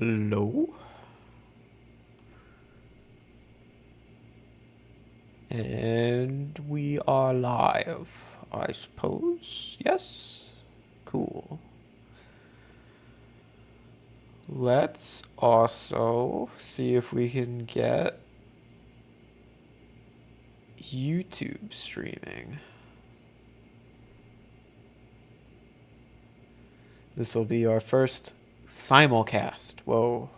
Hello. And we are live, I suppose. Yes? Cool. Let's also see if we can get YouTube streaming. This will be our first simulcast. Whoa.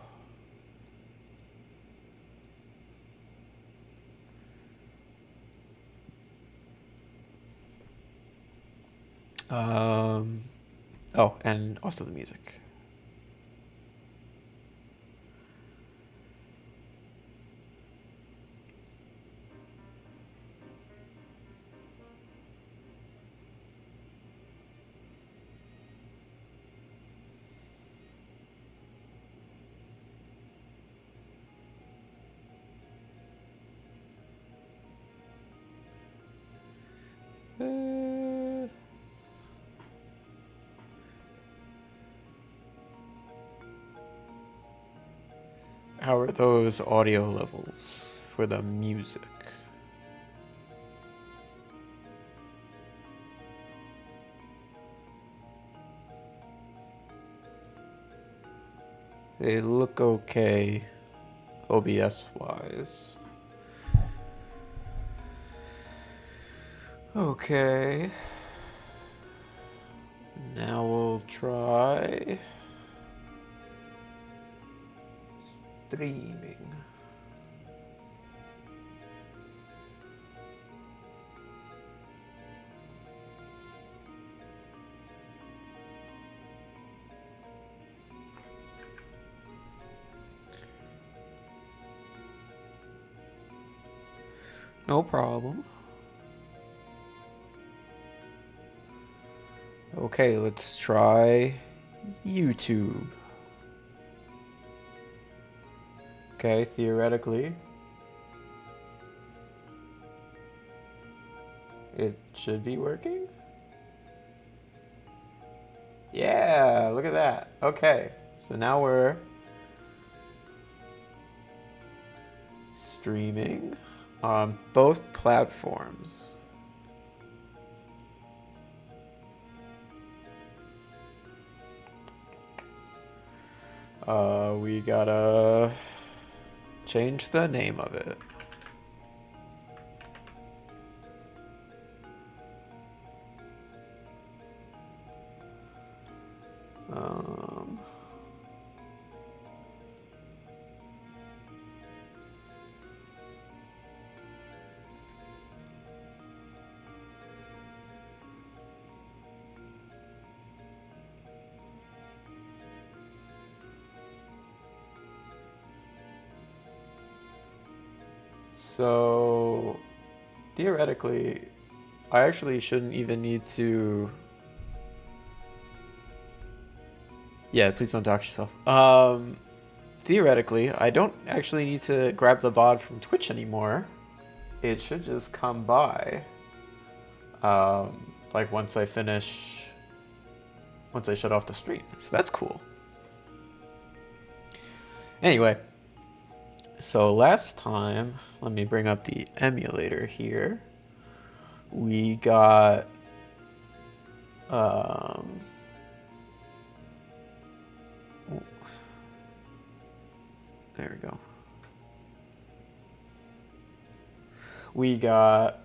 Oh, and also the music. How are those audio levels for the music? They look okay, OBS wise. Okay. Now we'll try streaming. No problem. Okay, let's try YouTube. Okay, theoretically, it should be working. Yeah, look at that. Okay, so now we're streaming on both platforms. We gotta change the name of it. Um, so theoretically, I actually shouldn't even need to. Yeah, please don't dox yourself. Theoretically, I don't actually need to grab the VOD from Twitch anymore. It should just come by. Like once I shut off the stream. So that's cool. Anyway, so last time, let me bring up the emulator here. We got there we go. We got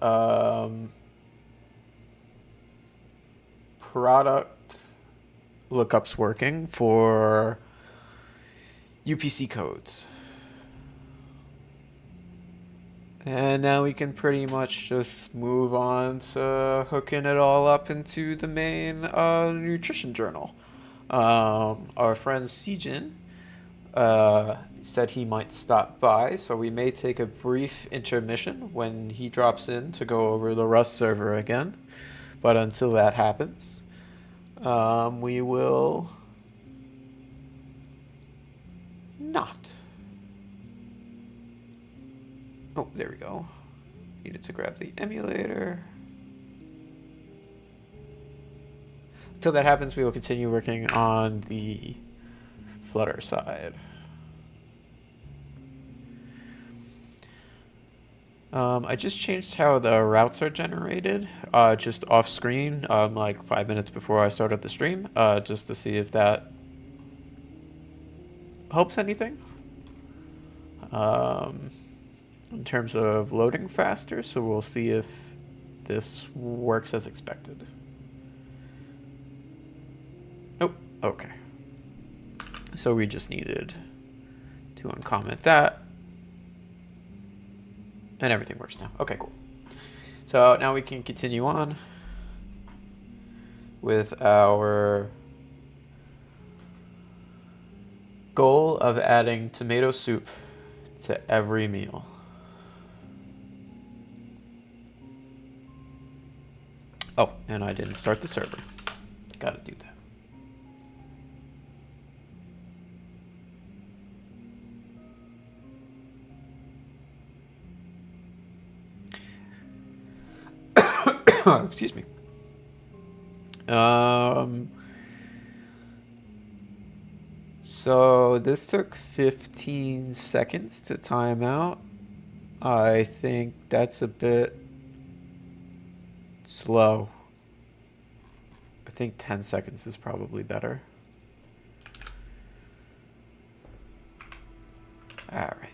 product lookups working for UPC codes. And now we can pretty much just move on to hooking it all up into the main nutrition journal. Our friend Sijin said he might stop by, so we may take a brief intermission when he drops in to go over the Rust server again. But until that happens, we will not. Oh, there we go. Needed to grab the emulator. Until that happens, we will continue working on the Flutter side. I just changed how the routes are generated, just off screen, like 5 minutes before I started the stream, just to see if that helps anything. Um, in terms of loading faster, so we'll see if this works as expected. Nope. Okay. So we just needed to uncomment that. And everything works now. Okay, cool. So now we can continue on with our goal of adding tomato soup to every meal. Oh, and I didn't start the server. Gotta do that. Excuse me. So this took 15 seconds to time out. I think that's a bit slow. I think 10 seconds is probably better. All right.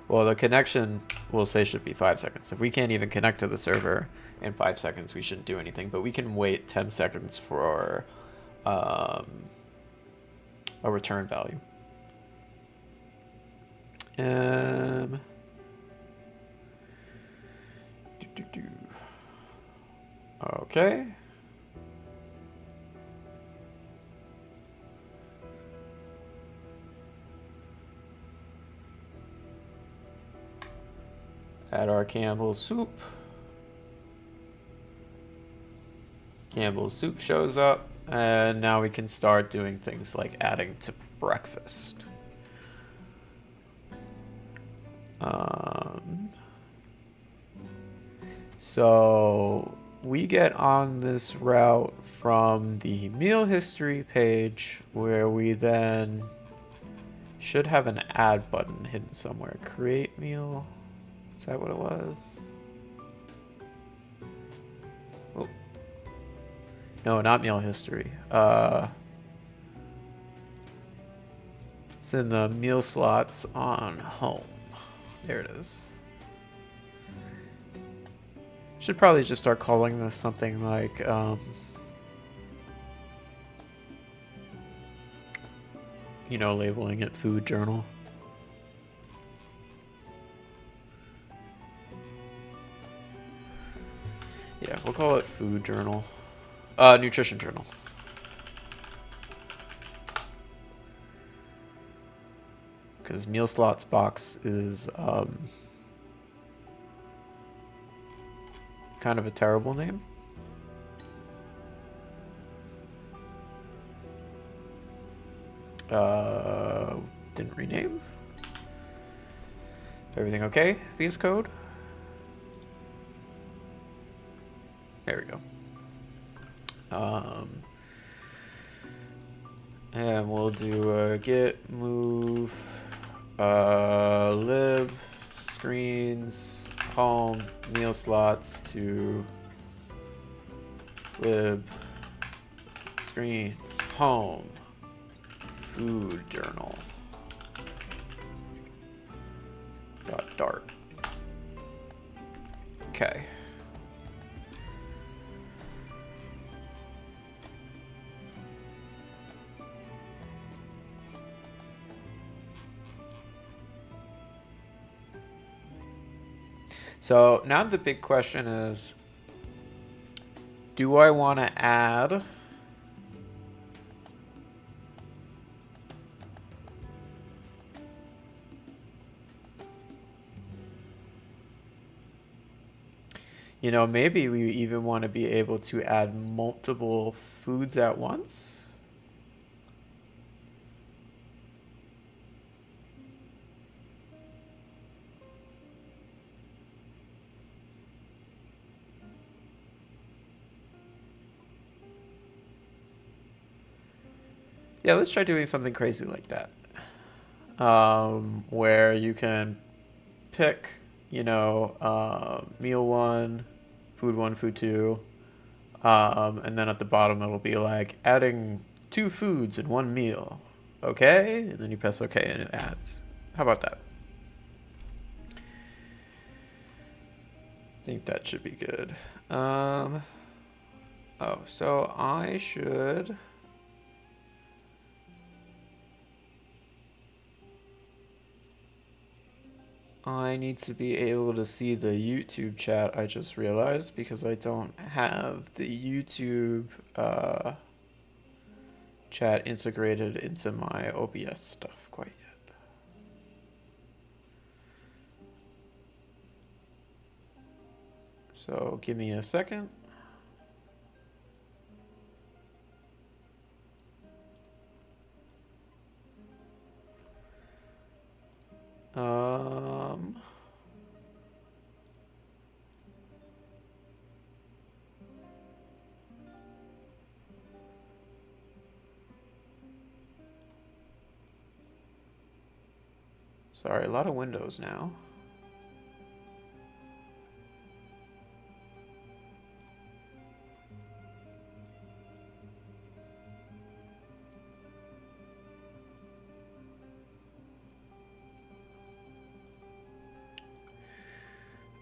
Well, the connection, we'll say, should be 5 seconds. If we can't even connect to the server in 5 seconds, we shouldn't do anything. But we can wait 10 seconds for a return value. Okay. Add our Campbell's soup. Campbell's soup shows up, and now we can start doing things like adding to breakfast. So we get on this route from the meal history page, where we then should have an add button hidden somewhere. Create meal. Is that what it was? Oh. No, not meal history. It's in the meal slots on home. There it is. Should probably just start calling this something like you know, labeling it food journal. Yeah, we'll call it food journal. Nutrition journal. Because meal slots box is kind of a terrible name. Didn't rename. Everything okay? VS Code? There we go. And we'll do a git move lib screens home meal slots to lib screens home food journal .dart. Okay. So now the big question is, do I want to add you know, maybe we even want to be able to add multiple foods at once? Yeah, let's try doing something crazy like that. where you can pick, meal one, food two, and then at the bottom it'll be like adding 2 foods in 1 meal. Okay, and then you press OK and it adds. How about that? I think that should be good. Oh, so I need to be able to see the YouTube chat, I just realized, because I don't have the YouTube chat integrated into my OBS stuff quite yet. So give me a second. Sorry, a lot of windows now.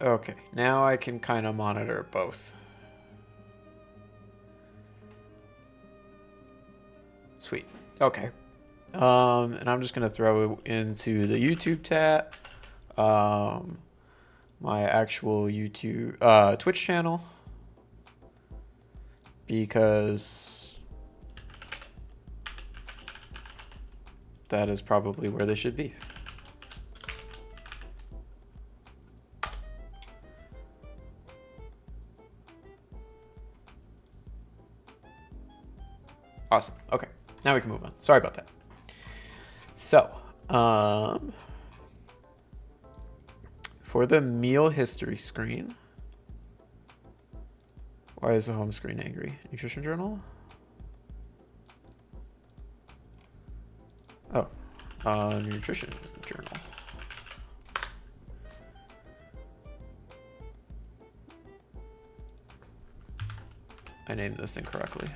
Okay, now I can kind of monitor both. Sweet. Okay. And I'm just gonna throw into the YouTube chat, my actual YouTube, Twitch channel, because that is probably where they should be. Awesome. Okay, now we can move on. Sorry about that. So, for the meal history screen, why is the home screen angry? Nutrition journal? Oh, nutrition journal. I named this incorrectly.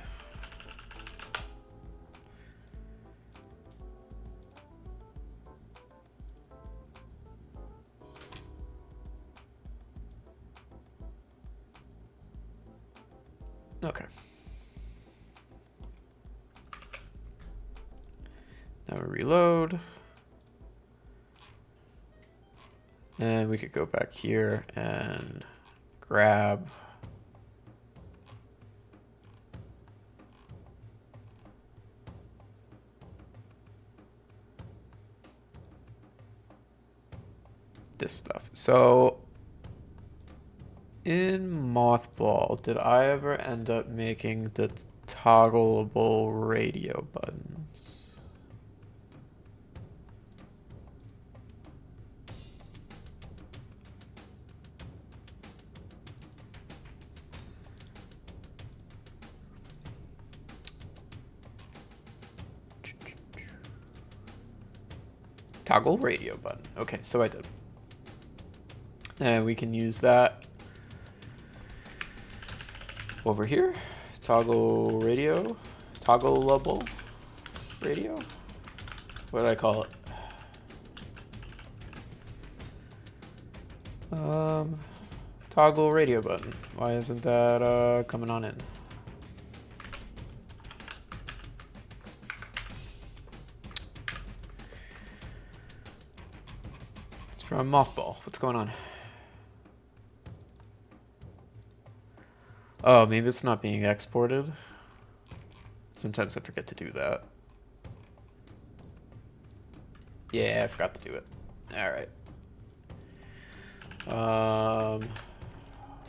Okay. Now we reload. And we could go back here and grab this stuff. So in Mothball, did I ever end up making the toggleable radio buttons? Toggle radio button. Okay, so I did. And we can use that over here. Toggle radio. Toggleable radio. What did I call it? Toggle radio button. Why isn't that coming on in? It's from Mothball. What's going on? Oh, maybe it's not being exported. Sometimes I forget to do that. Yeah, I forgot to do it. All right.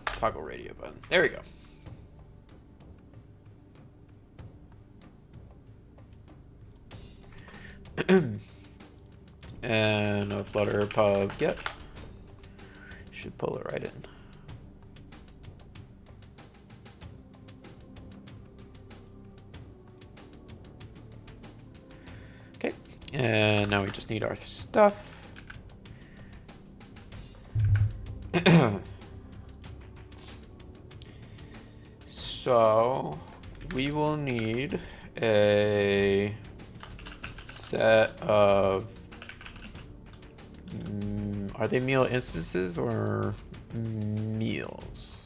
Toggle radio button. There we go. And a Flutter pub get. Should pull it right in. Okay, And now we just need our stuff. So we will need a set of, are they meal instances or meals?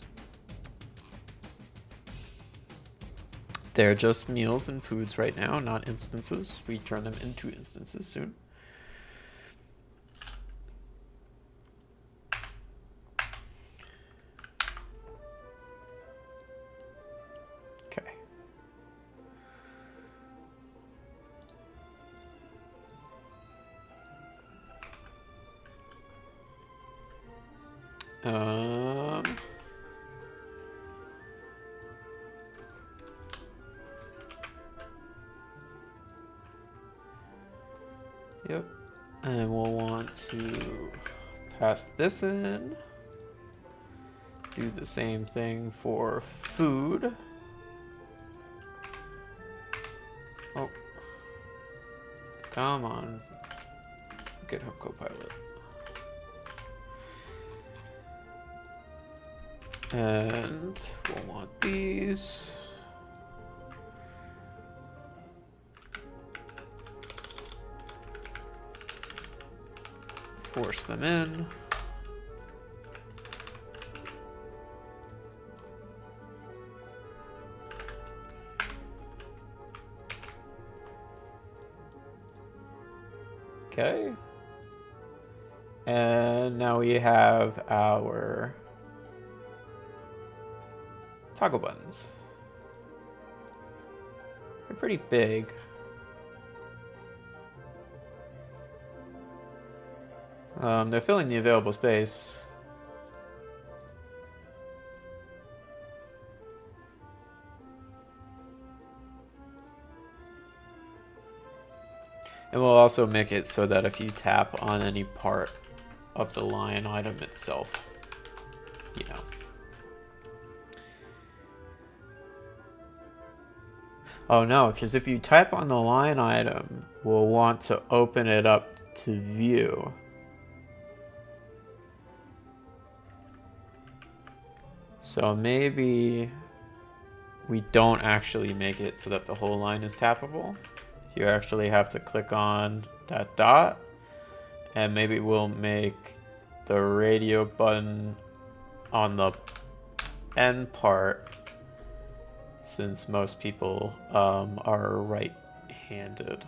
They're just meals and foods right now, not instances. We turn them into instances soon. Okay. Yep. And we'll want to pass this in. Do the same thing for food. Oh. Come on. GitHub Copilot. And we'll want these. Force them in. Okay. And now we have our toggle buttons. They're pretty big. They're filling the available space. And we'll also make it so that if you tap on any part of the line item itself, you know. Oh no, because if you type on the line item, we'll want to open it up to view. So maybe we don't actually make it so that the whole line is tappable. You actually have to click on that dot, and maybe we'll make the radio button on the end part, since most people are right-handed.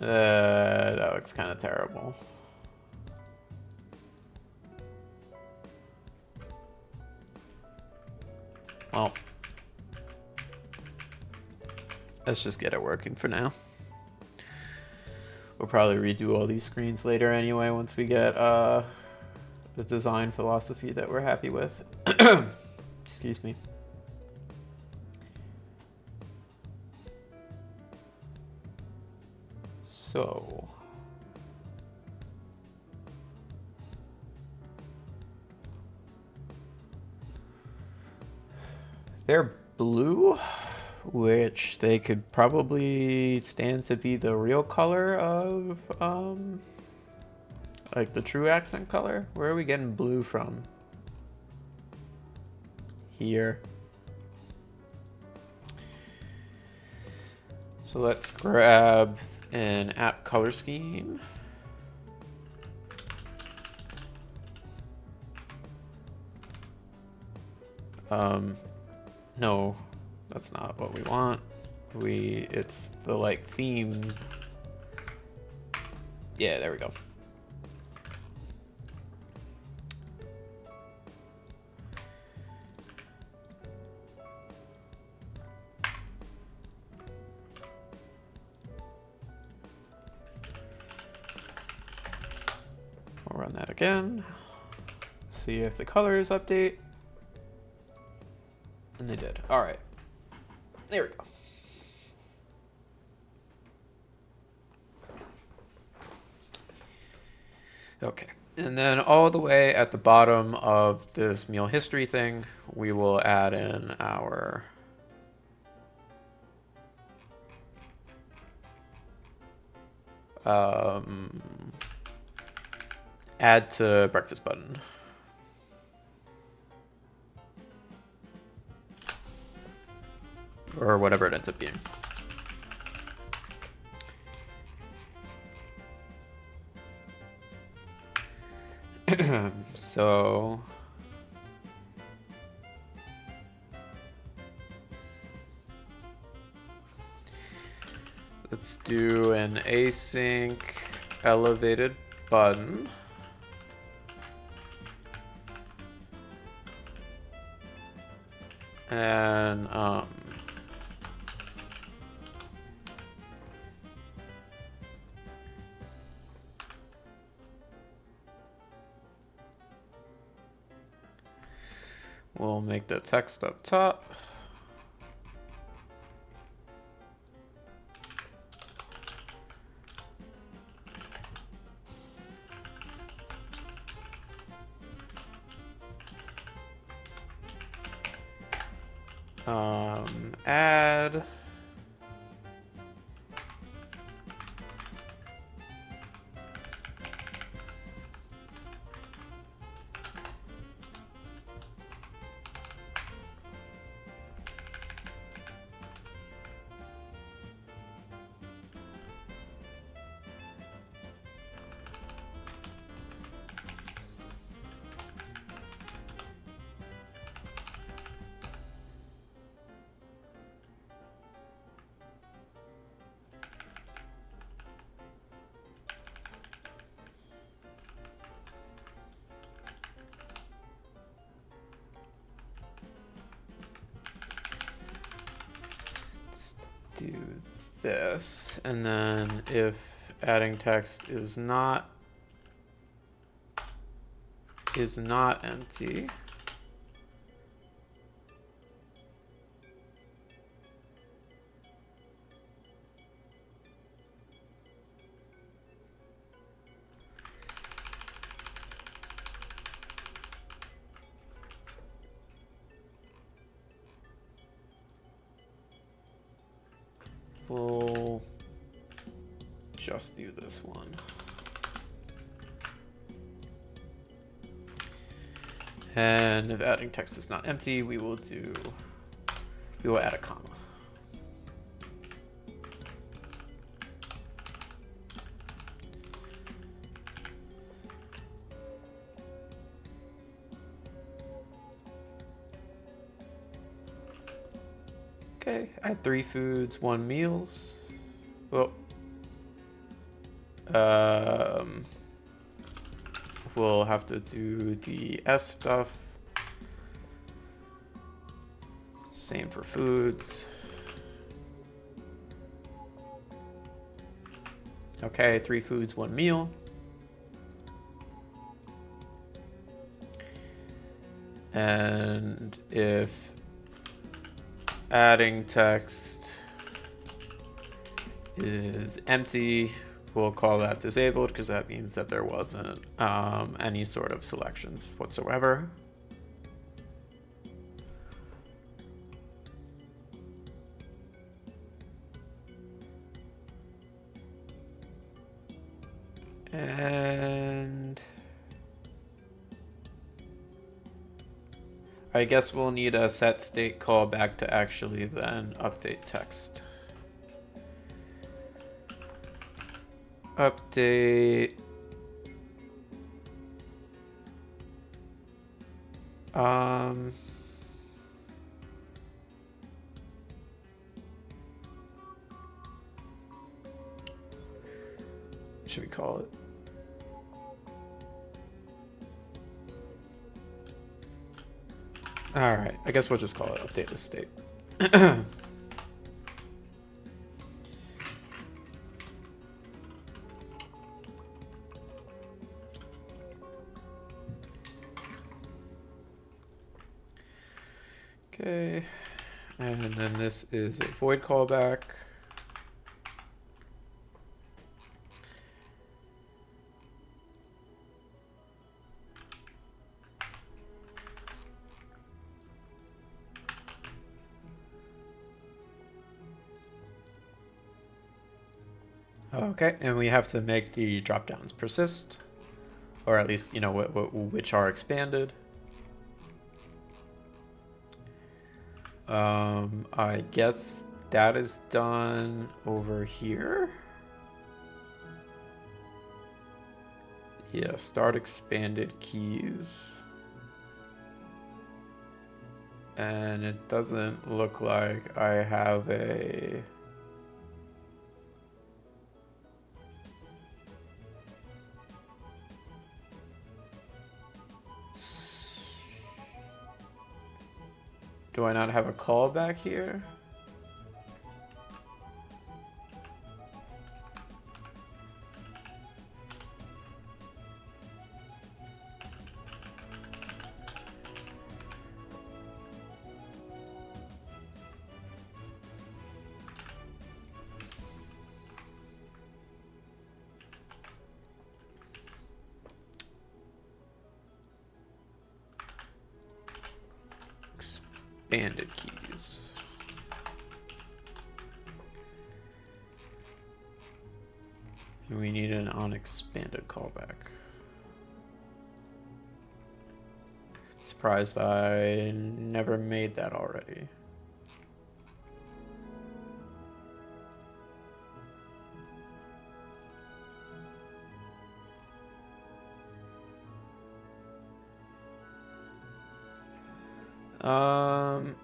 That looks kind of terrible. Well, let's just get it working for now. We'll probably redo all these screens later anyway once we get the design philosophy that we're happy with. Excuse me. So they're blue, which they could probably stand to be the real color of like the true accent color. Where are we getting blue from? Here. So let's grab an app color scheme. No, that's not what we want. It's the like theme. Yeah, there we go. We'll run that again. See if the colors update. And they did. All right. There we go. Okay. And then all the way at the bottom of this meal history thing, we will add in our um, add to breakfast button. Or whatever it ends up being. So let's do an async elevated button. And we'll make the text up top. Add do this, and then if adding text is not empty, we'll just do this one. And if adding text is not empty, we will add a comma. Okay, add 3 foods, 1 meals. Well, we'll have to do the S stuff. Same for foods. Okay, 3 foods, 1 meal. And if adding text is empty, we'll call that disabled because that means that there wasn't any sort of selections whatsoever. And I guess we'll need a set state callback to actually then update text. Update what should we call it? All right, I guess we'll just call it update the state. Okay, and then this is a void callback. Okay, and we have to make the drop downs persist, or at least, you know, which are expanded. I guess that is done over here. Yeah, start expanded keys. And it doesn't look like I have a... Do I not have a callback here? Expanded keys. And we need an unexpanded callback. Surprised I never made that already.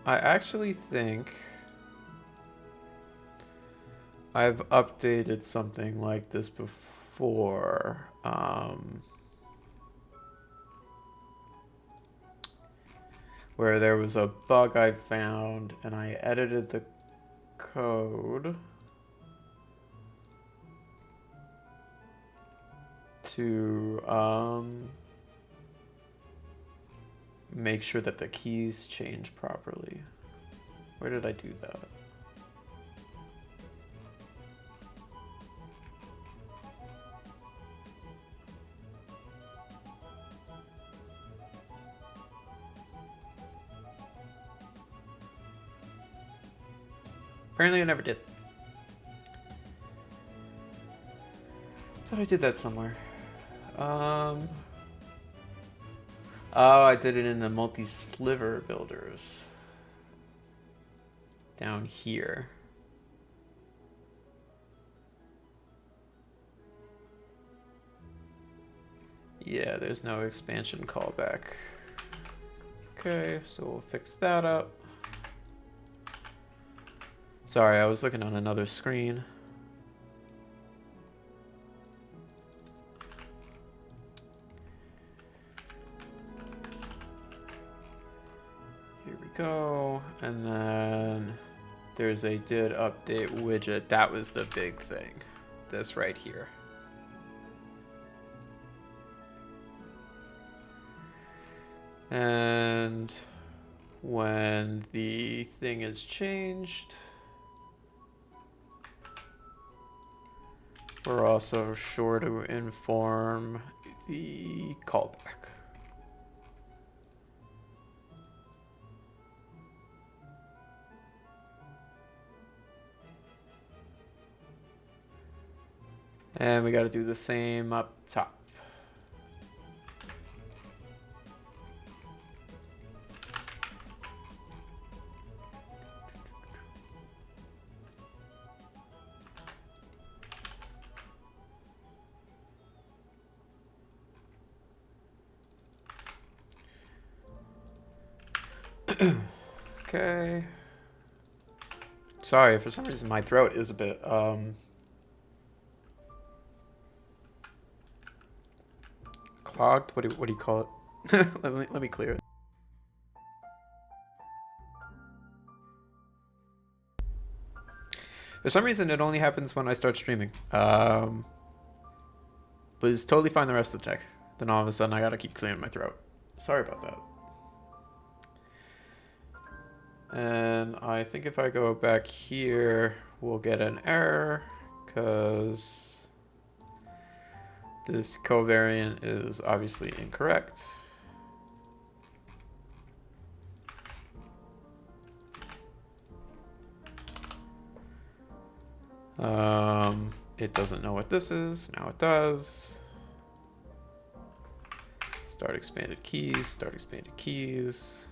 I actually think I've updated something like this before. Where there was a bug I found and I edited the code to make sure that the keys change properly. Where did I do that? Apparently I never did. Thought I did that somewhere. Oh, I did it in the multi-sliver builders. Down here. Yeah, there's no expansion callback. Okay, so we'll fix that up. Sorry, I was looking on another screen. Here we go. And then there's a did update widget. That was the big thing. This right here. And when the thing is changed, we're also sure to inform the callback. And we got to do the same up top. Okay. Sorry, for some reason my throat is a bit clogged. What do you call it? let me clear it. For some reason, it only happens when I start streaming. But it's totally fine the rest of the tech. Then all of a sudden, I gotta keep clearing my throat. Sorry about that. And I think if I go back here, we'll get an error because this covariant is obviously incorrect. It doesn't know what this is. Now it does. Start expanded keys, start expanded keys.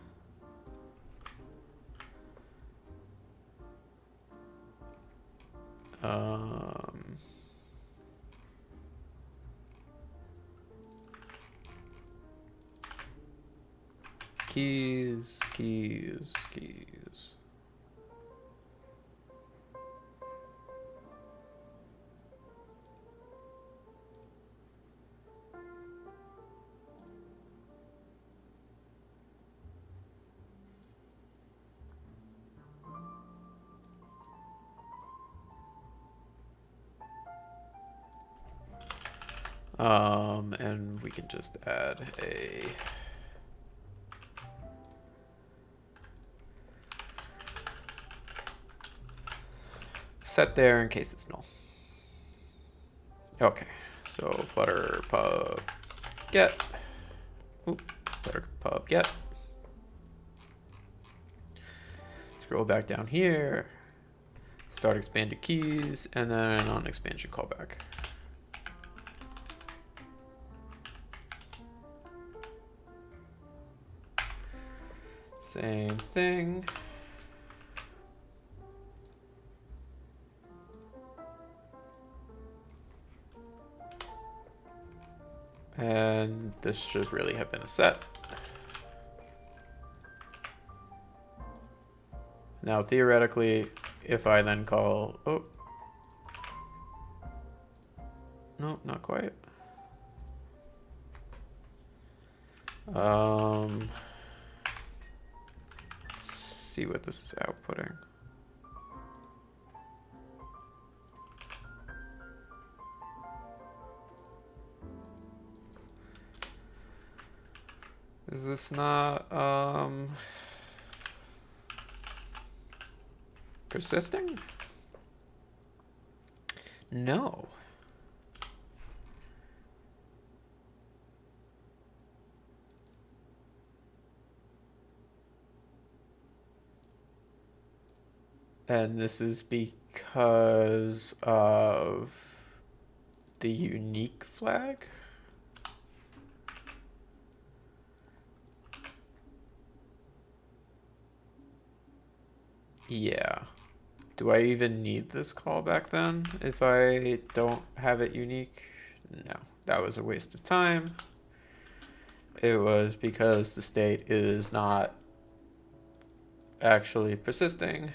Keys, keys, keys. And we can just add a set there in case it's null. Okay, so Flutter pub get. Oop, Flutter pub get. Scroll back down here. Start expanded keys, and then on expansion callback. Same thing. And this should really have been a set. Now, theoretically, if I then call, oh, no, not quite. Let's see what this is outputting. Is this not persisting? No. And this is because of the unique flag? Yeah. Do I even need this callback then if I don't have it unique? No, that was a waste of time. It was because the state is not actually persisting.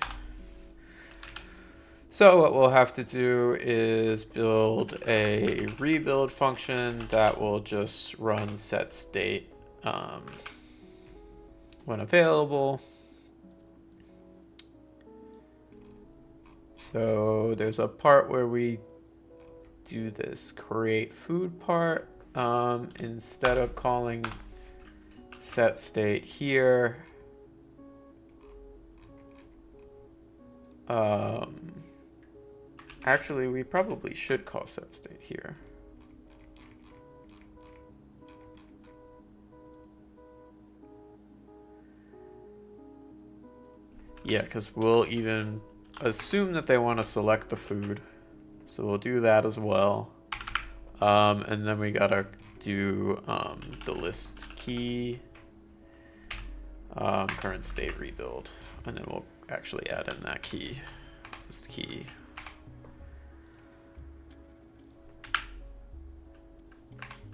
So what we'll have to do is build a rebuild function that will just run set state when available. So there's a part where we do this create food part. Instead of calling set state here, actually we probably should call set state here. Yeah, because we'll even assume that they want to select the food. So we'll do that as well. And then we gotta do the list key, current state rebuild. And then we'll actually add in that key, list key.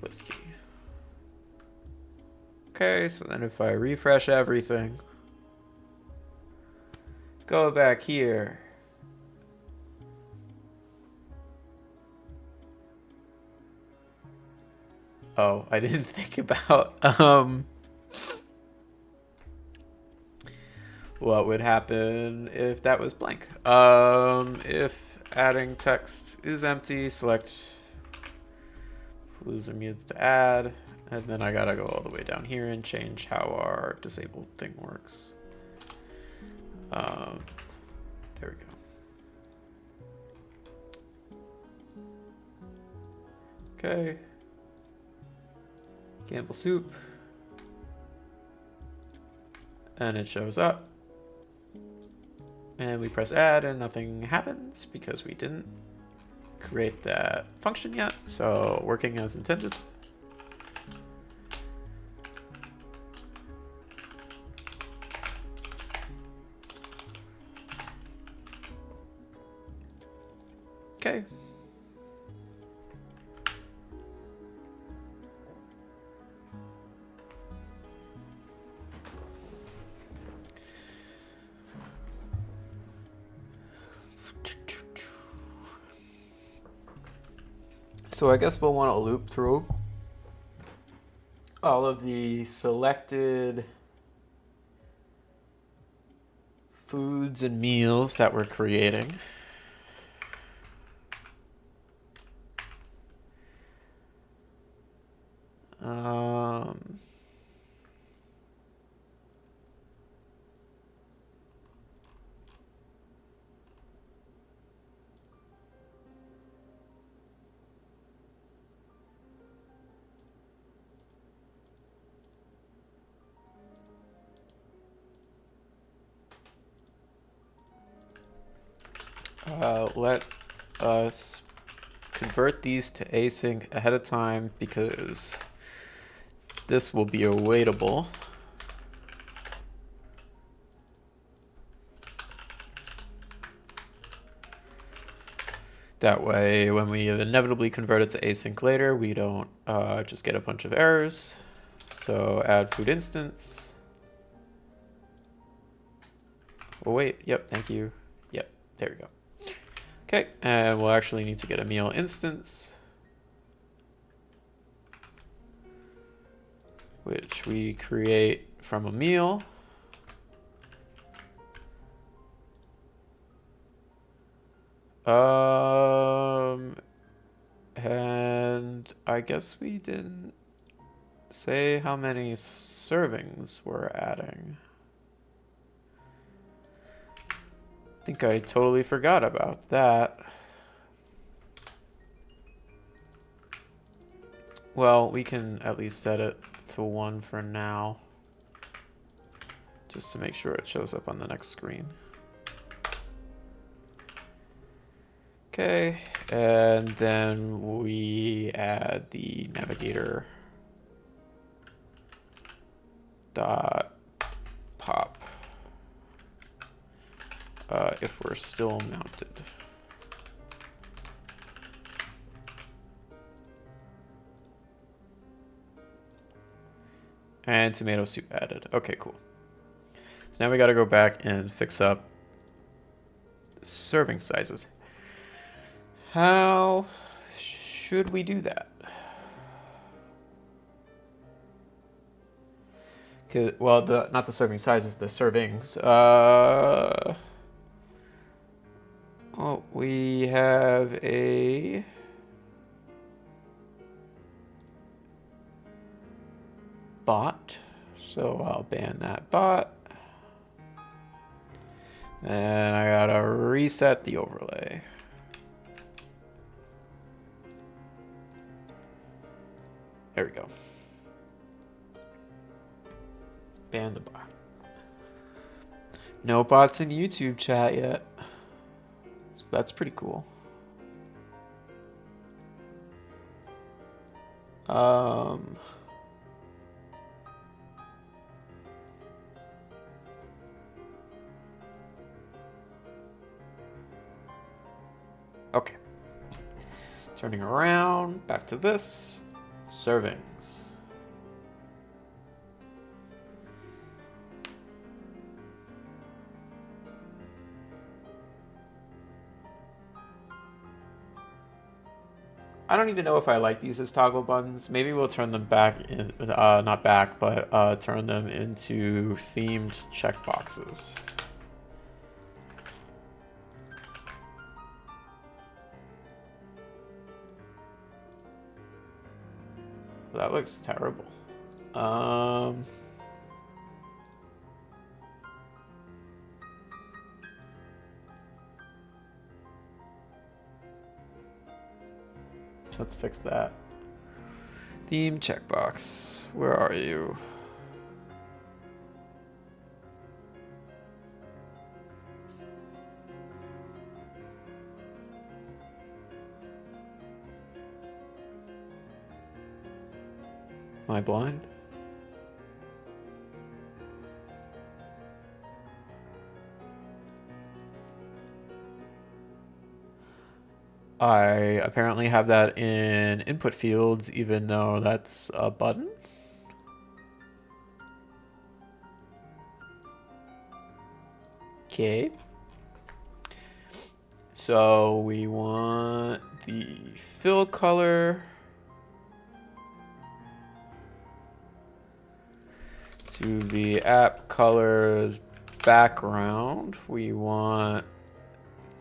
List key. Okay, so then if I refresh everything, go back here. Oh, I didn't think about what would happen if that was blank. If adding text is empty, select foods or mutes to add, and then I gotta go all the way down here and change how our disabled thing works. There we go. Okay. Campbell soup. And it shows up. And we press add and nothing happens because we didn't create that function yet, so working as intended. Okay. So I guess we'll want to loop through all of the selected foods and meals that we're creating. Um, let us convert these to async ahead of time because this will be awaitable. That way, when we inevitably convert it to async later, we don't just get a bunch of errors. So add food instance. Oh wait, yep, thank you. Yep, there we go. Okay, and we'll actually need to get a meal instance, which we create from a meal. And I guess we didn't say how many servings we're adding. I think I totally forgot about that. Well, we can at least set it to 1 for now, just to make sure it shows up on the next screen. Okay, and then we add the navigator dot pop if we're still mounted. And tomato soup added. Okay, cool. So now we got to go back and fix up serving sizes. How should we do that? Well, not the serving sizes, the servings. Oh, we have a bot, so I'll ban that bot. And I gotta reset the overlay. There we go. Ban the bot. No bots in YouTube chat yet. So that's pretty cool. Okay. Turning around, back to this. Servings. I don't even know if I like these as toggle buttons. Maybe we'll turn them back, not back, but turn them into themed checkboxes. That looks terrible. Let's fix that. Theme checkbox. Where are you? Am I blind? I apparently have that in input fields, even though that's a button. Okay. So we want the fill color to be app colors background. We want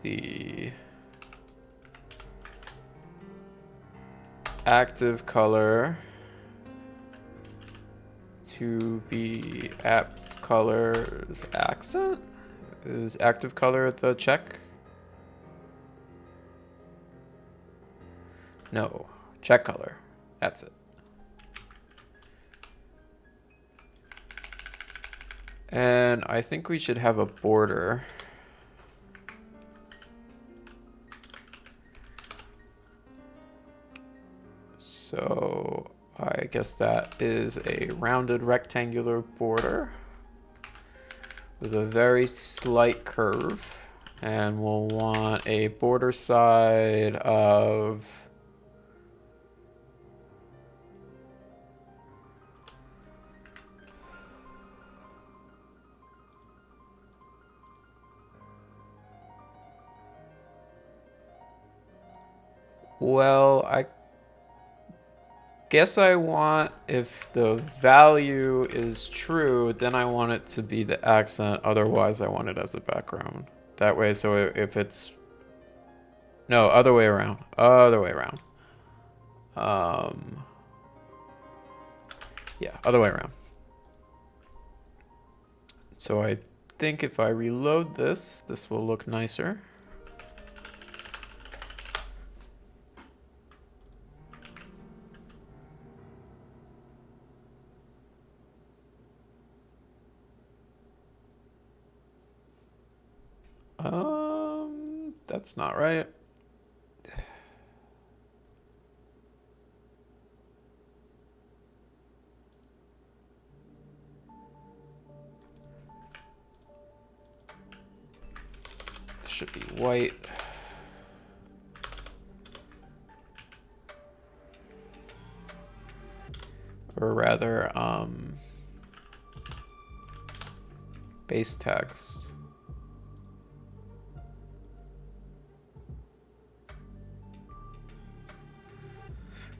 the active color to be app colors accent. Is active color the check? No, check color. That's it. And I think we should have a border. So I guess that is a rounded rectangular border with a very slight curve. And we'll want a border side of well, I guess I want, if the value is true, then I want it to be the accent. Otherwise, I want it as a background. That way, so if it's... No, other way around. Other way around. Yeah, other way around. So I think if I reload this, this will look nicer. That's not right. It should be white. Or rather, base text.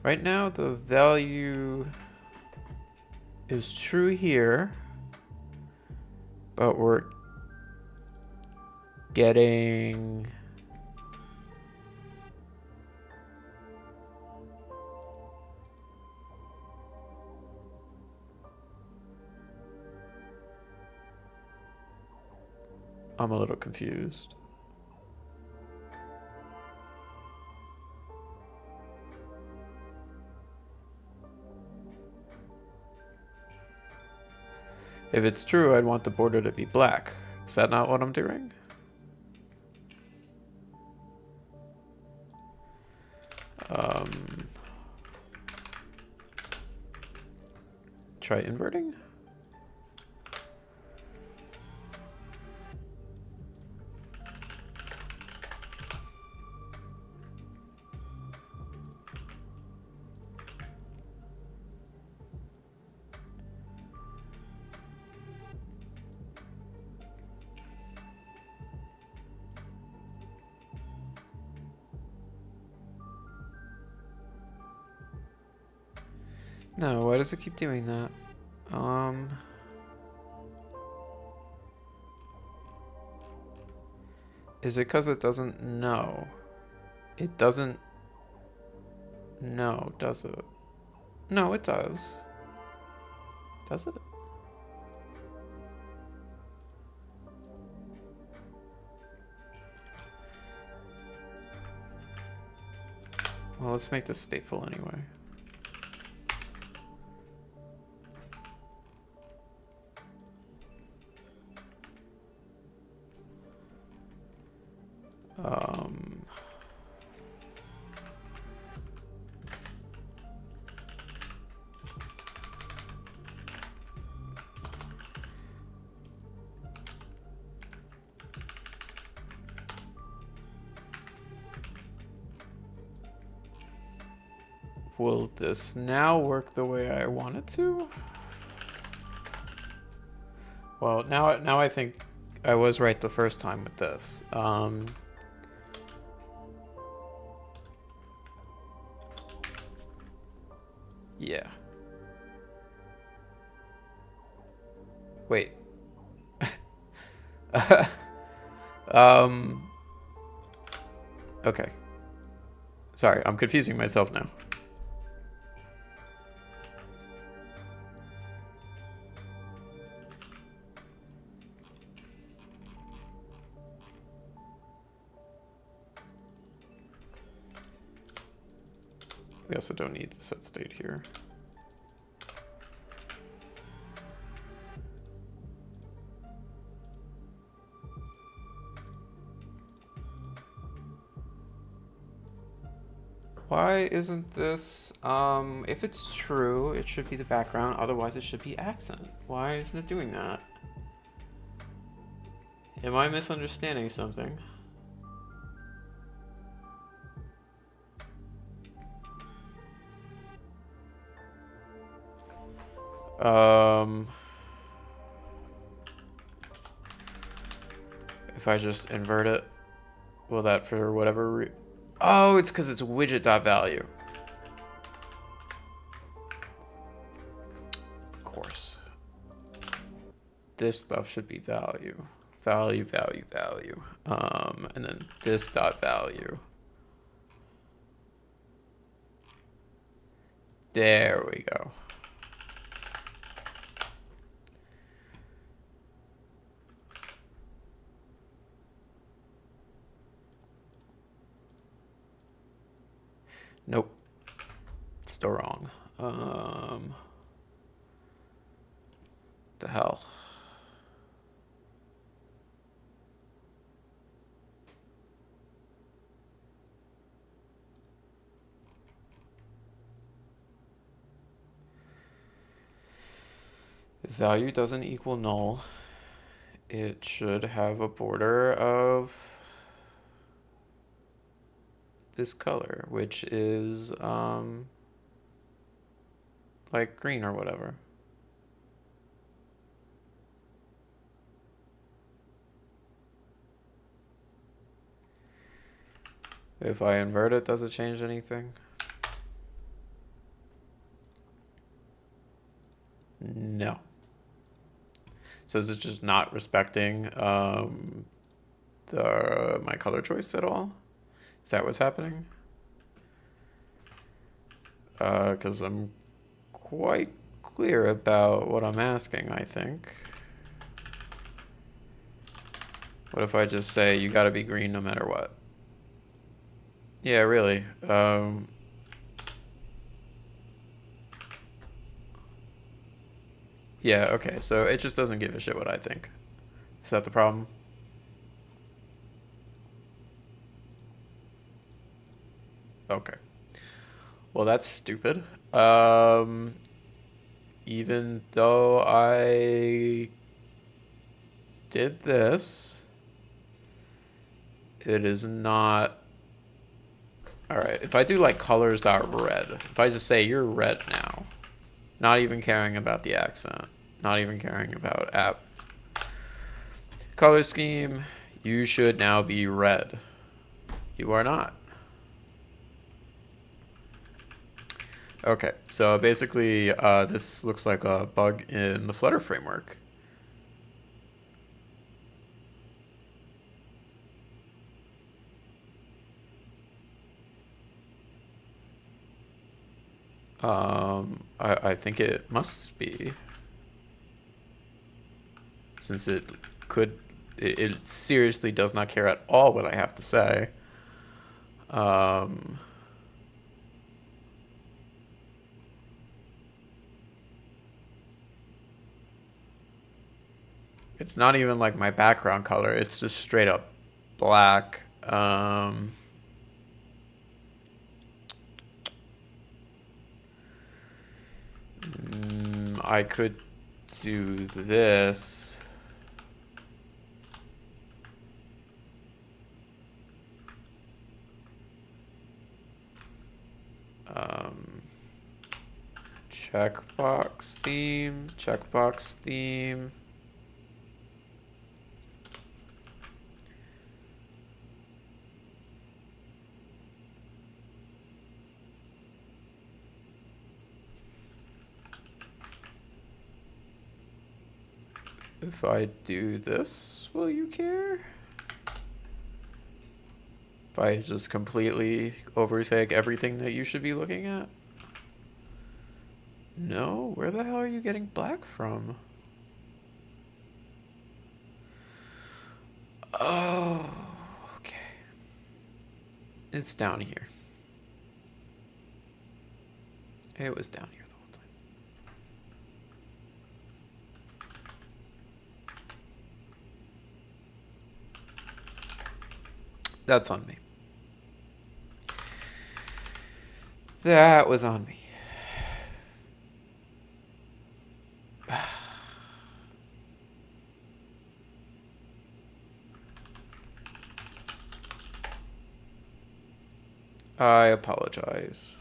Right now, the value is true here, but we're getting... I'm a little confused. If it's true, I'd want the border to be black. Is that not what I'm doing? Try inverting? No, why does it keep doing that? Is it because it doesn't know? It doesn't know, does it? No, it does. Does it? Well, let's make this stateful anyway. will this now work the way I want it to? Well, now I think I was right the first time with this. Yeah. Wait. um. Okay. Sorry, I'm confusing myself now. We also don't need to set state here. Why isn't this, if it's true, it should be the background, otherwise it should be accent. Why isn't it doing that? Am I misunderstanding something? If I just invert it, will that for whatever oh, it's because it's widget.value. Of course. This stuff should be value. Value, value, value. And then this dot value. There we go. Nope. Still wrong. The hell. If value doesn't equal null, it should have a border of this color, which is like green or whatever. If I invert it, does it change anything? No. So is it just not respecting my color choice at all? Is that what's happening? Because I'm quite clear about what I'm asking, I think. What if I just say, you gotta be green no matter what? Yeah, really. Yeah, okay, so it just doesn't give a shit what I think. Is that the problem? Okay. Well, that's stupid. Even though I did this, it is not. All right, if I do like colors.red, if I just say you're red now, not even caring about the accent, not even caring about app color scheme, you should now be red. You are not. Okay, so basically this looks like a bug in the Flutter framework. I think it must be, since it could, it seriously does not care at all what I have to say. It's not even like my background color. It's just straight up black. I could do this. Checkbox theme, checkbox theme. If I do this, will you care? If I just completely overtake everything that you should be looking at? No? Where the hell are you getting black from? Oh, okay. It's down here. It was down here the whole time. That's on me. That was on me. I apologize.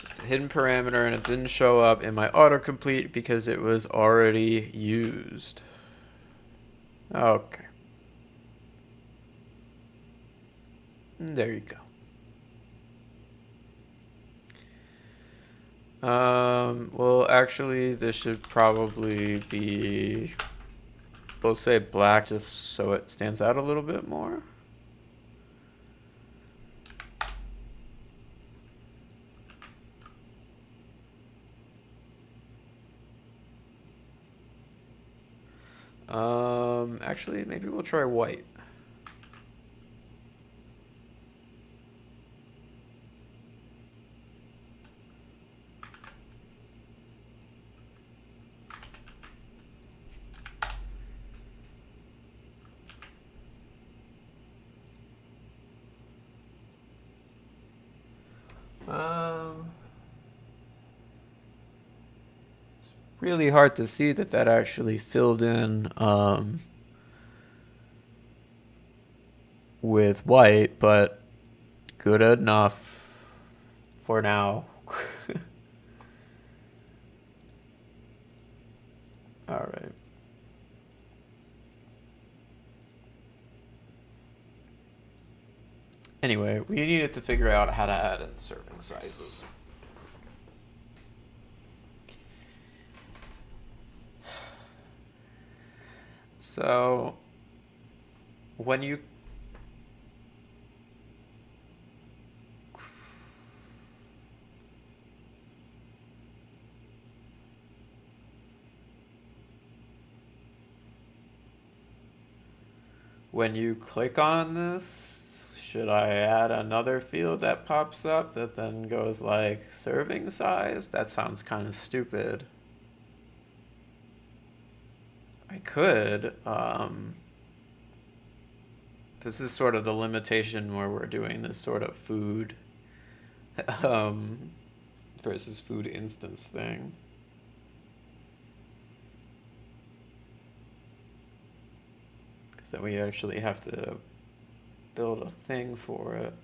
Just a hidden parameter and it didn't show up in my autocomplete because it was already used. Okay. There you go. Well, actually, this should probably be, we'll say black just so it stands out a little bit more. Actually, maybe we'll try white. It's really hard to see that that actually filled in with white, but good enough for now. All right. Anyway, we needed to figure out how to add in serving sizes. So when you click on this, should I add another field that pops up that then goes like serving size? That sounds kind of stupid. I could. This is sort of the limitation where we're doing this sort of food um, versus food instance thing. Because then we actually have to build a thing for it.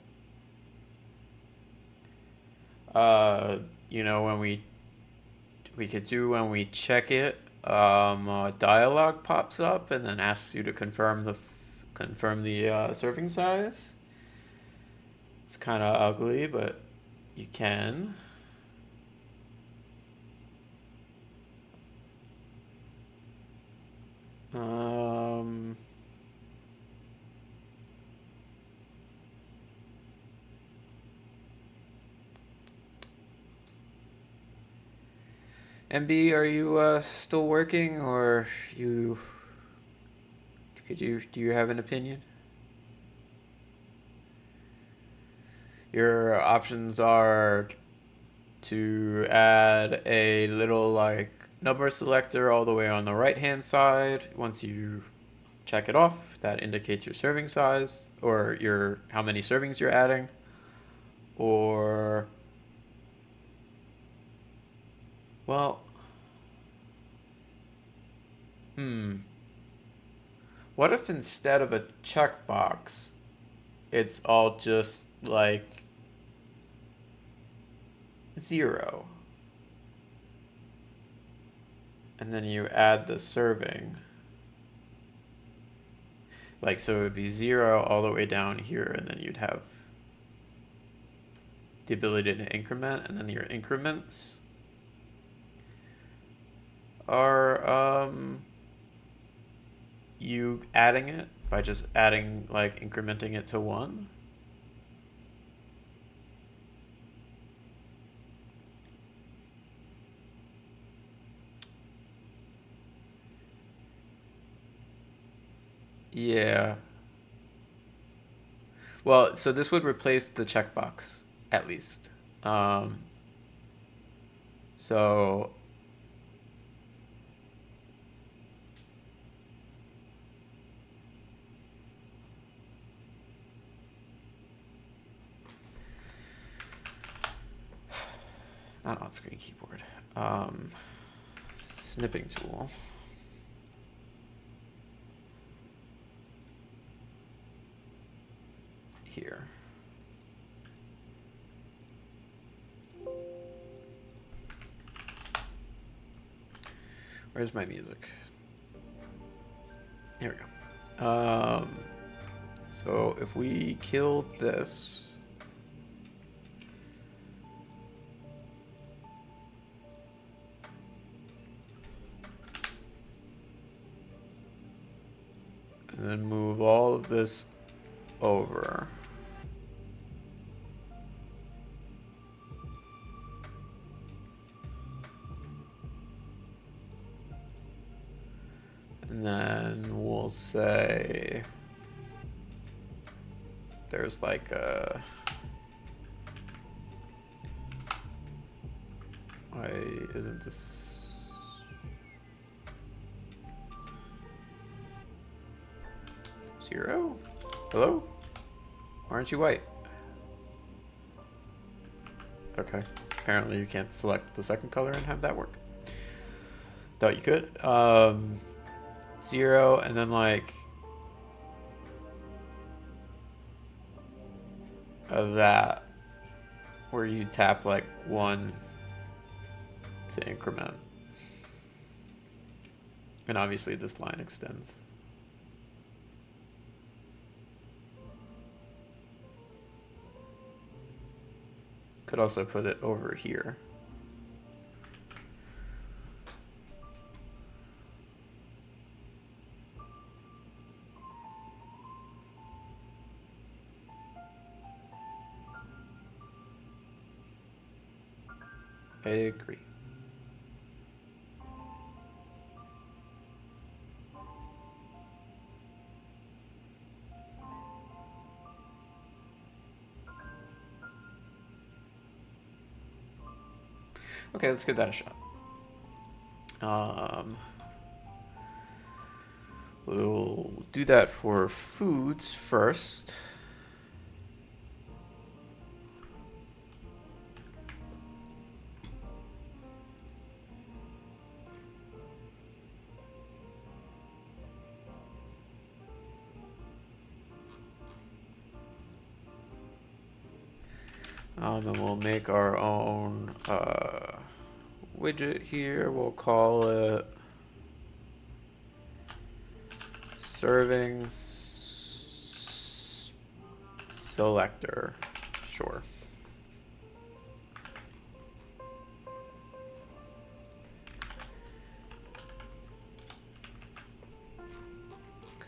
You know, when we could do when we check it, a dialog pops up and then asks you to confirm the serving size. It's kind of ugly, but you can. MB, are you still working, or do you have an opinion? Your options are to add a little like number selector all the way on the right hand side. Once you check it off, that indicates your serving size or your how many servings you're adding. Or well, Hmm. What if instead of a checkbox, it's all just like 0? And then you add the serving. Like, so it would be 0 all the way down here, and then you'd have the ability to increment, and then your increments are you adding it by just adding, like, incrementing it to 1. Yeah. Well, so this would replace the checkbox, at least. Um, so not on-screen keyboard. Snipping tool. Here. Where's my music? Here we go. So if we kill this, and then move all of this over. And then we'll say there's like a, why isn't this 0? Hello? Why aren't you white? Okay. Apparently you can't select the second color and have that work. Thought you could. 0, and then like that, where you tap like 1 to increment. And obviously this line extends. Could also put it over here. I agree. Okay, let's give that a shot. We'll do that for foods first. And we'll make our own widget here. We'll call it servings selector. Sure.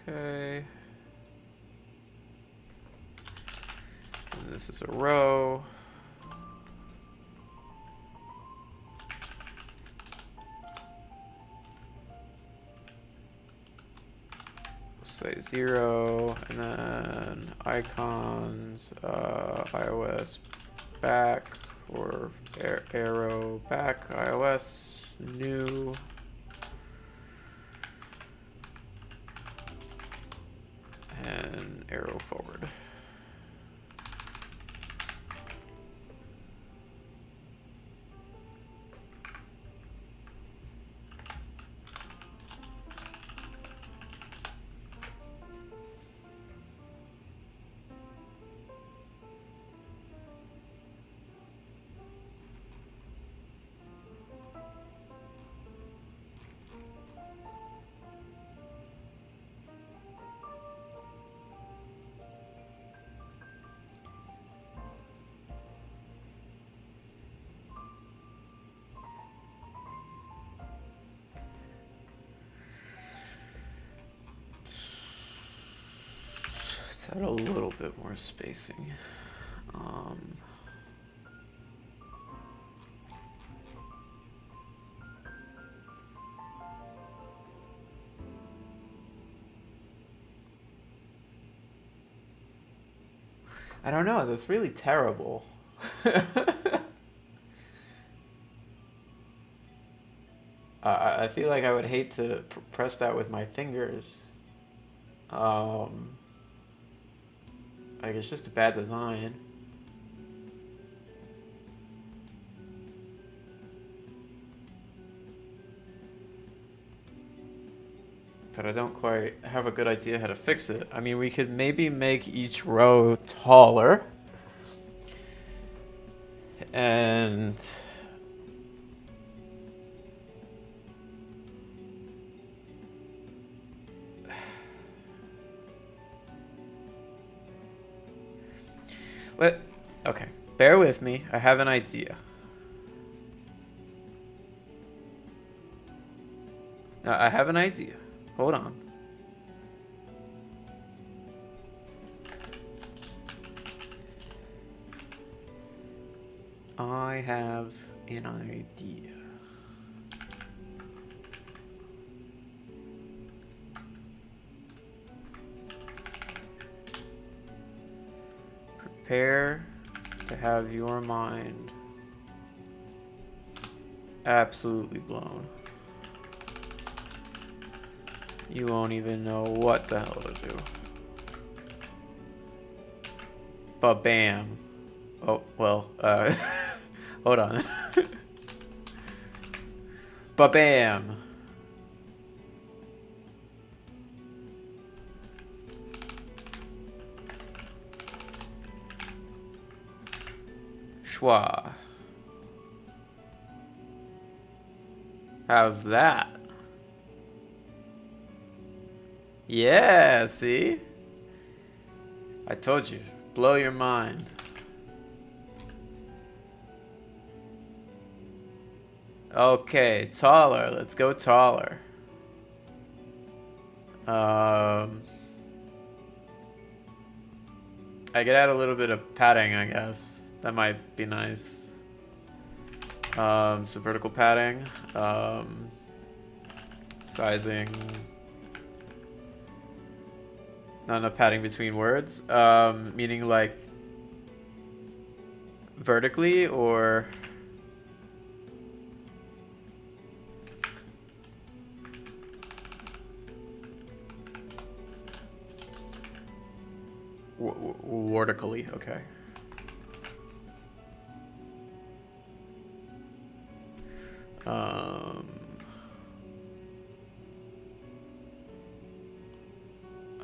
Okay. And this is a row. Say 0, and then icons, iOS back, or arrow back, iOS new, and arrow forward. add a little bit more spacing. I don't know. That's really terrible. I feel like I would hate to press that with my fingers. Like it's just a bad design. But I don't quite have a good idea how to fix it. I mean, we could maybe make each row taller. And okay, bear with me. I have an idea. I have an idea. Hold on. I have an idea. Prepare to have your mind absolutely blown. You won't even know what the hell to do. But bam. Oh, well, hold on. But bam. Schwa. How's that? Yeah, see? I told you, blow your mind. Okay, taller. Let's go taller. I could add a little bit of padding, I guess. That might be nice. Some vertical padding. Sizing. Not enough padding between words. Meaning like vertically or... vertically, okay.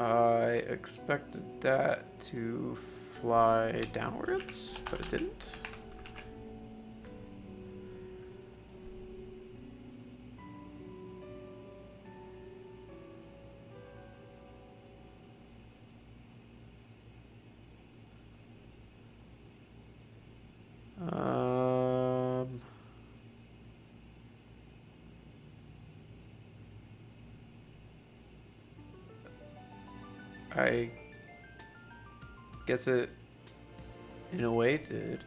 I expected that to fly downwards, but it didn't. I guess it, in a way, did.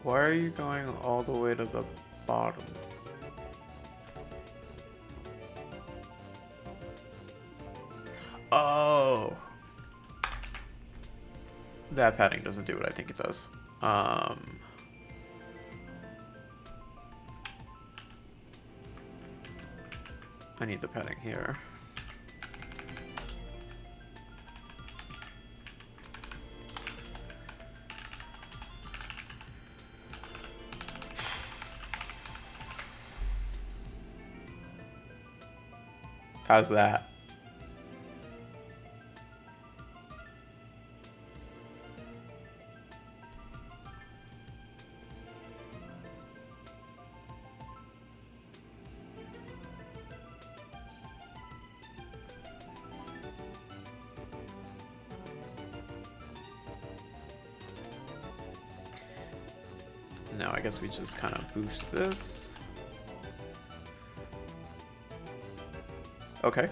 Why are you going all the way to the bottom? Oh! That padding doesn't do what I think it does. I need the padding here. How's that? No, I guess we just kind of boost this. Okay.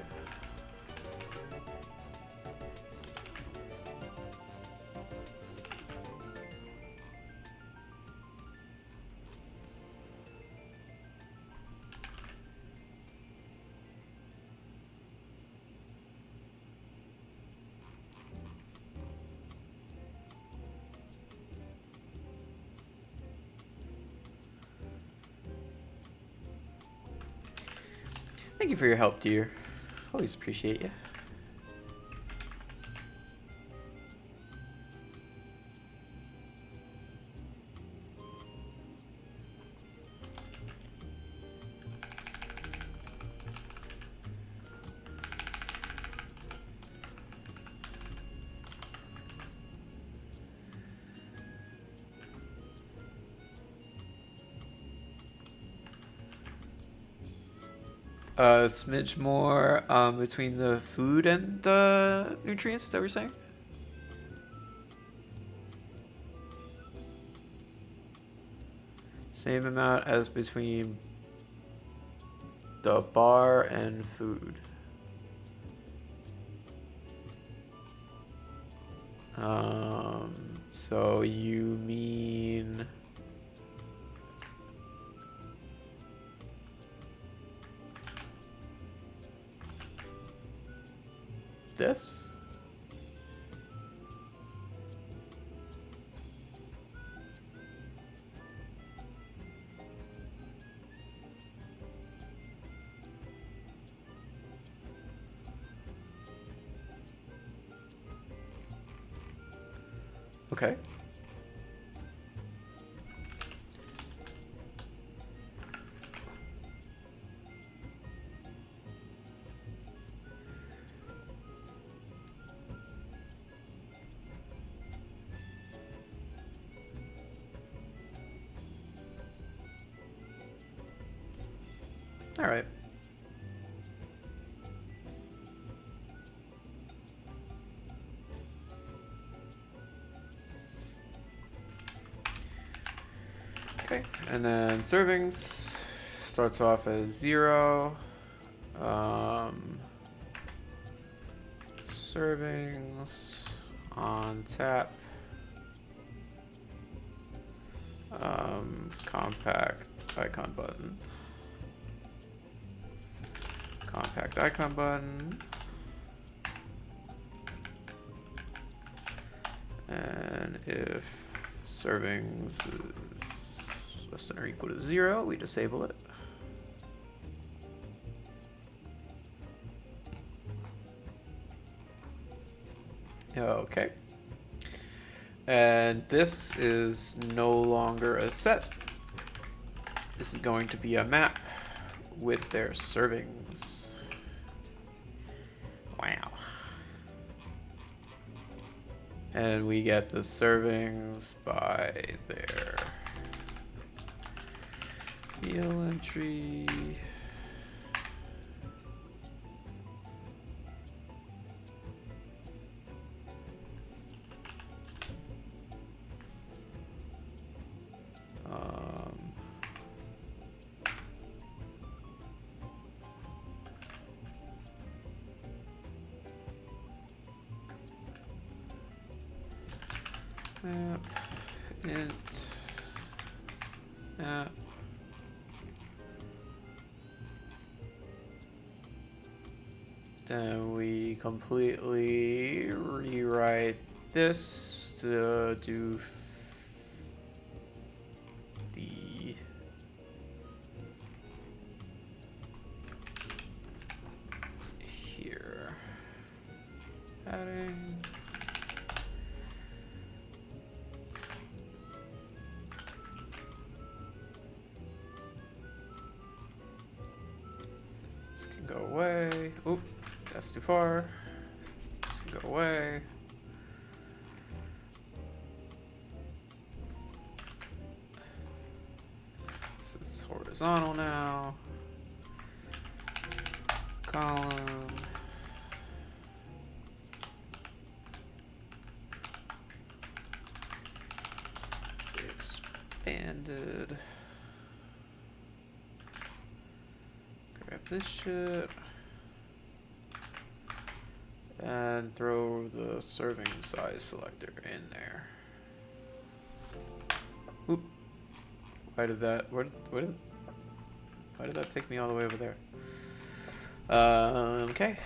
Thank you for your help, dear. Always appreciate you. A smidge more between the food and the nutrients, is that what you're saying? Same amount as between the bar and food. So you mean this? Okay. All right. Okay, and then servings starts off as 0. Servings on tap. Compact icon button. Compact icon button. And if servings is less than or equal to 0, we disable it. Okay. And this is no longer a set. This is going to be a map with their servings. Wow. And we get the servings by their meal entry. Map, int, map. Then we completely rewrite this to do the adding. This can go away. Oop, that's too far. This can go away. This is horizontal now. Column. Expanded. Grab this shit. And throw the serving size selector in there. Oop. Why did that, why did that take me all the way over there? Okay.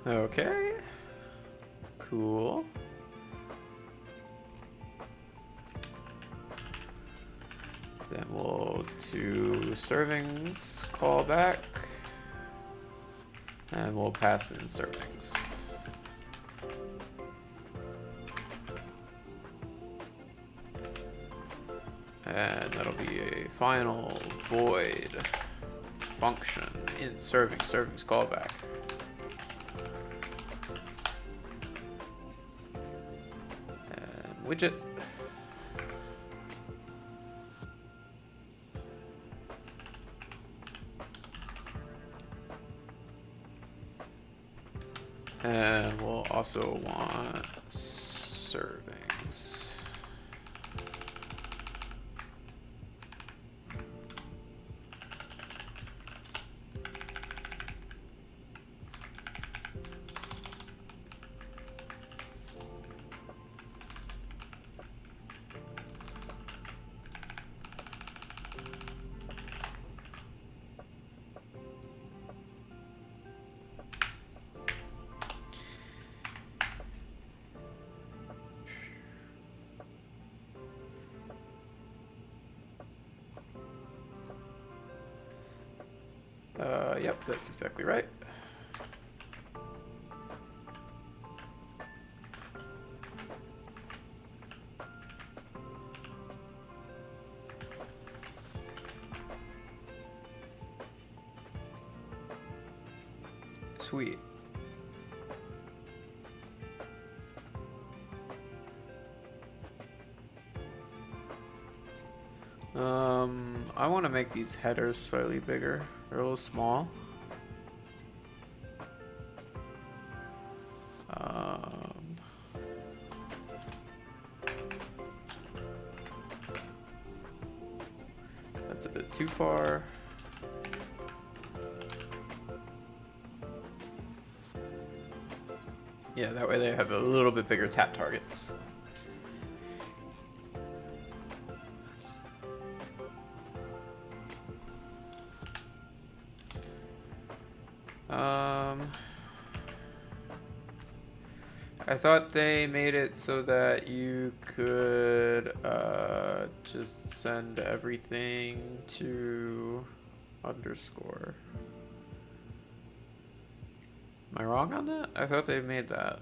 Okay. Cool. Then we'll do servings callback. And we'll pass in servings. And that'll be a final void function in servings callback. And widget. And we'll also want servings. Yep, that's exactly right. Sweet. I want to make these headers slightly bigger. They're a little small. That's a bit too far. Yeah, that way they have a little bit bigger tap targets. I thought they made it so that you could just send everything to underscore. Am I wrong on that? I thought they made that.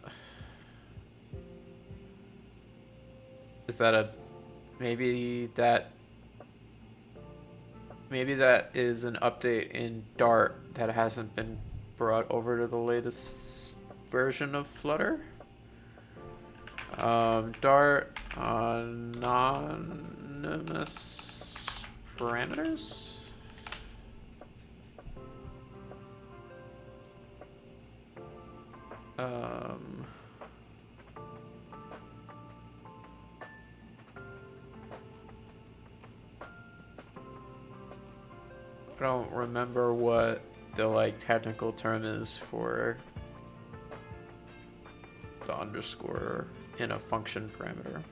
Is that a maybe that is an update in Dart that hasn't been brought over to the latest version of Flutter? Dart anonymous parameters. don't remember what the like technical term is for the underscore in a function parameter.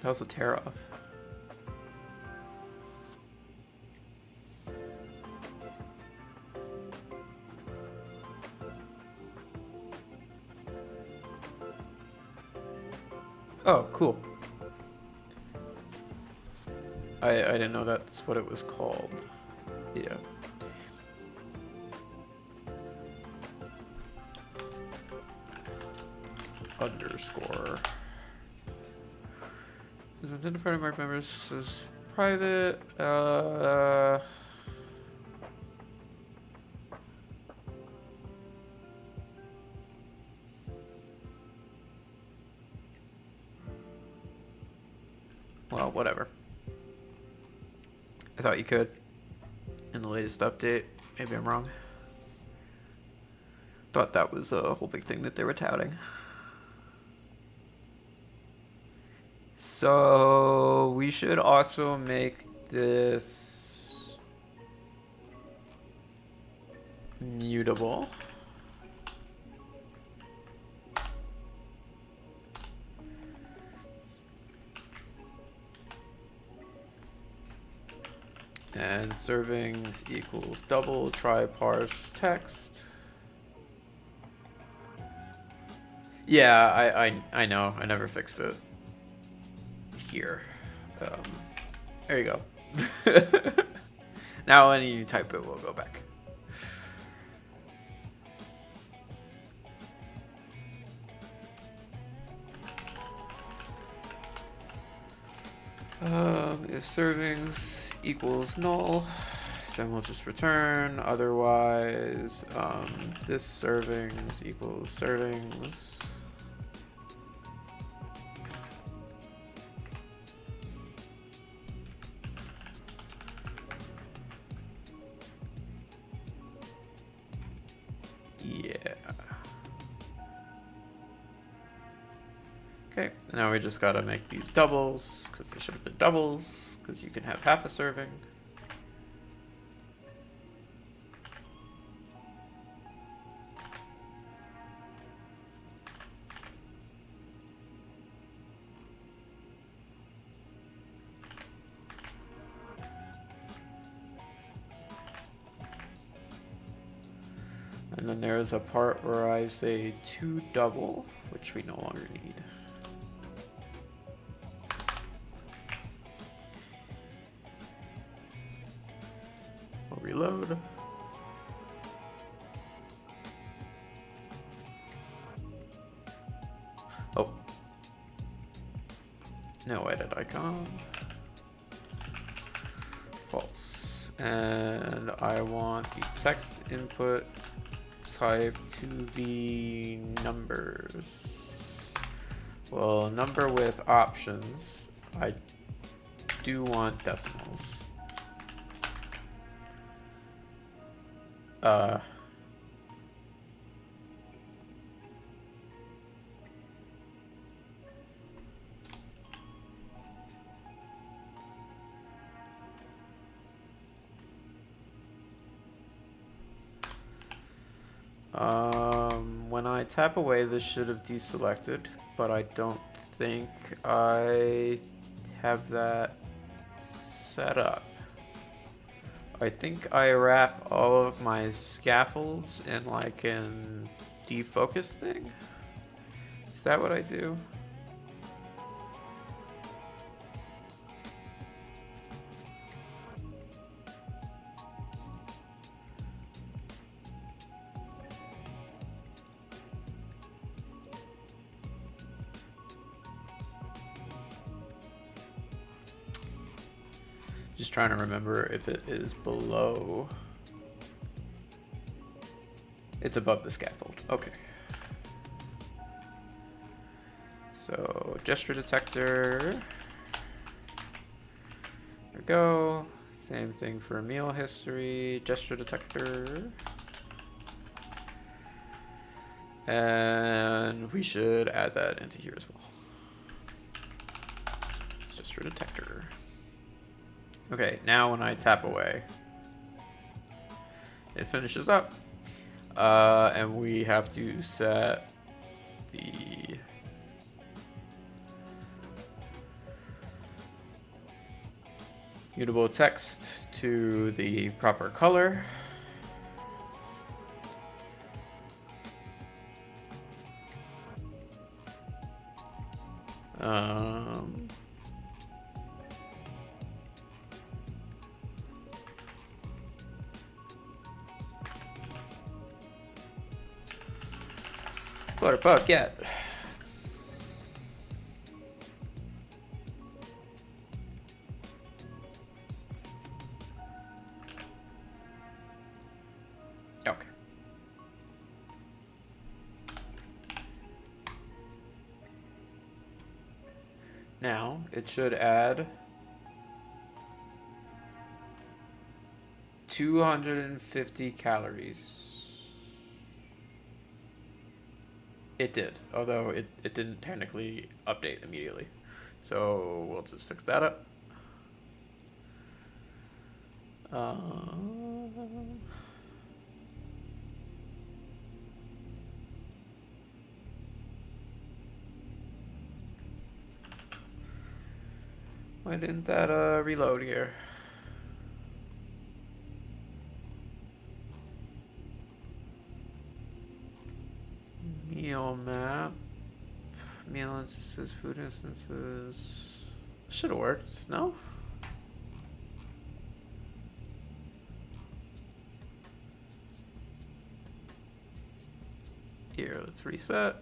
That was a tear off. Oh, cool. I didn't know that's what it was called. Yeah. Underscore. Is identified mark members as private. Well, whatever. I thought you could in the latest update. Maybe I'm wrong. Thought that was a whole big thing that they were touting. So we should also make this mutable. And servings equals double try parse text. Yeah, I know. I never fixed it. Here. There you go. Now when you type it, we'll go back. If servings equals null, then we'll just return. Otherwise, this servings equals servings. Yeah. Okay, now we just gotta make these doubles, because they should have been doubles, because you can have half a serving. And then there's a part where I say to double, which we no longer need. We'll reload. Oh. No edit icon. False. And I want the text input type to be numbers. Well, number with options. I do want decimals. When I tap away, this should have deselected, but I don't think I have that set up. I think I wrap all of my scaffolds in like an defocus thing. Is that what I do? Just trying to remember if it is below. It's above the scaffold. Okay. So gesture detector. There we go. Same thing for meal history. Gesture detector. And we should add that into here as well. Just for detector. Okay, now when I tap away, it finishes up. And we have to set the mutable text to the proper color. Flutter bug, get. Okay. Now it should add 250 calories. It did, although it didn't technically update immediately. So we'll just fix that up. Why didn't that reload here? Meal map. Meal instances, food instances. Should have worked, no? Here, let's reset.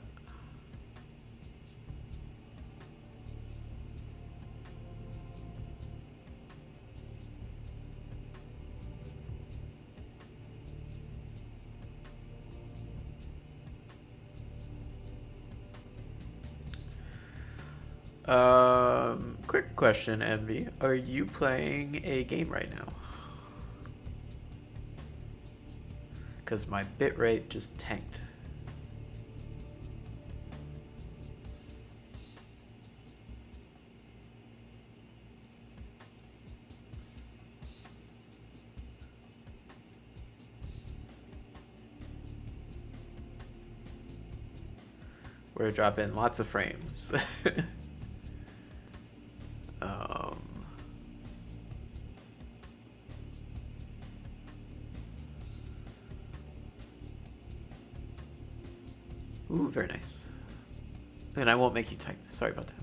Quick question, Envy. Are you playing a game right now? Because my bitrate just tanked. We're dropping lots of frames. Ooh, very nice. And I won't make you type. Sorry about that.